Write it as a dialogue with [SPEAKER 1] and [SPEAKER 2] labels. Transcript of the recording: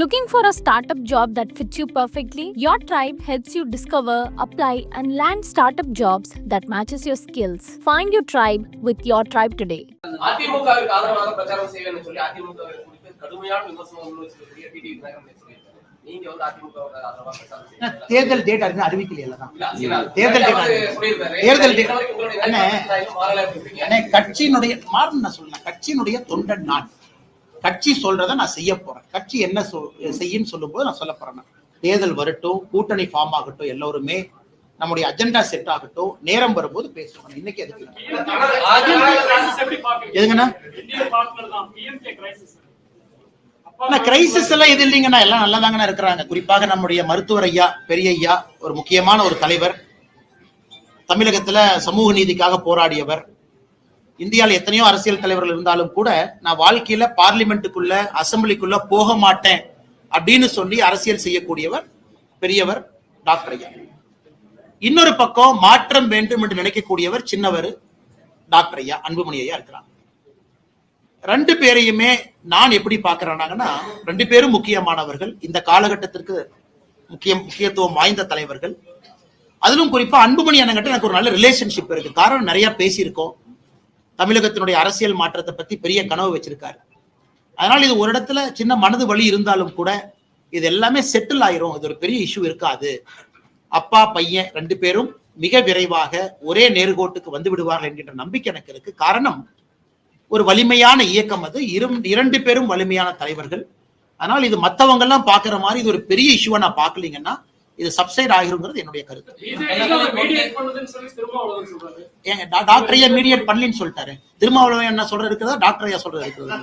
[SPEAKER 1] Looking for a startup job that fits you perfectly? Your tribe helps you discover, apply, and land startup jobs that matches your skills. Find your tribe with your tribe today.
[SPEAKER 2] அதிமுகவிற்கு ஆதரவாக பிரச்சாரம் செய்வேன்னு சொல்லி அதிமுக குறித்து கடுமையான விமர்சனம் முன்வச்சிருக்கிற DD Vinayagar சொல்லியிருக்காரு. நீங்க வந்து அதிமுகவுக்கு ஆதரவாக பிரச்சாரம் செய்வீங்க?
[SPEAKER 3] தேர்தல் டேட் அறிந்து அறிவிக்கலையில தான்.
[SPEAKER 2] தேர்தல்
[SPEAKER 3] கட்சியினுடைய மாறும் நான் சொல்லலாம். கட்சியினுடைய தொண்டன் நான். கட்சி சொல்றதை நான் செய்ய போறேன். கட்சி என்ன செய்யும் சொல்லும் போது நான் சொல்ல போறேன். தேர்தல் வரட்டும், கூட்டணி ஃபார்ம் ஆகட்டும், எல்லோருமே நம்முடைய அஜெண்டா செட் ஆகட்டும், நேரம் வரும்போது பேசுவோம். இன்னைக்கு எதுக்கு எதுங்கண்ணா கிரைசிஸ் எல்லாம் எது இல்லைங்கண்ணா, எல்லாம் நல்லதாங்கண்ணா இருக்கிறாங்க. குறிப்பாக நம்முடைய மருத்துவர் ஐயா, பெரிய ஐயா, ஒரு முக்கியமான ஒரு தலைவர், தமிழகத்துல சமூக நீதிக்காக போராடியவர். இந்தியாவில் எத்தனையோ அரசியல் தலைவர்கள் இருந்தாலும் கூட நான் வாழ்க்கையில பார்லிமெண்ட்டுக்குள்ள, அசம்பிளிக்குள்ள போக மாட்டேன் அப்படின்னு சொல்லி அரசியல் செய்யக்கூடியவர் பெரியவர் டாக்டர் ஐயா. இன்னொரு பக்கம் மாற்றம் வேண்டும் என்று நினைக்கக்கூடியவர் சின்னவர் டாக்டர் ஐயா, அன்புமணி ஐயா இருக்கிறாங்க. ரெண்டு பேரையுமே நான் எப்படி பாக்குறேன்னாங்கன்னா, ரெண்டு பேரும் முக்கியமானவர்கள், இந்த காலகட்டத்திற்கு முக்கியத்துவம் வாய்ந்த தலைவர்கள். அதிலும் குறிப்பா அன்புமணி அண்ணங்கிட்ட எனக்கு ஒரு நல்ல ரிலேஷன்ஷிப் இருக்கு. காரணம் நிறைய பேசியிருக்கோம். தமிழகத்தினுடைய அரசியல் மாற்றத்தை பத்தி பெரிய கனவு வச்சிருக்காரு. அதனால இது ஒரு இடத்துல சின்ன மனது வலி இருந்தாலும் கூட இது எல்லாமே செட்டில் ஆயிரும். இது ஒரு பெரிய இஷ்யூ இருக்காது. அப்பா பையன் ரெண்டு பேரும் மிக விரைவாக ஒரே நேர்கோட்டுக்கு வந்து விடுவார்கள் என்கின்ற நம்பிக்கை எனக்கு இருக்கு. காரணம், ஒரு வலிமையான இயக்கம் அது. இரண்டு பேரும் வலிமையான தலைவர்கள். அதனால் இது மற்றவங்க எல்லாம் பாக்குற மாதிரி இது ஒரு பெரிய இஷ்யூவா நான் பாக்கலீங்கன்னா இது சப்சைட் ஆகிருங்கிறது என்னுடைய கருத்து. டாக்டர் ஐயா மீடியேட் பண்ணலன்னு சொல்லிட்டாரு. திருமாவளவன் என்ன சொல்றது இருக்குதா, டாக்டர் ஐயா சொல்றது இருக்குதா?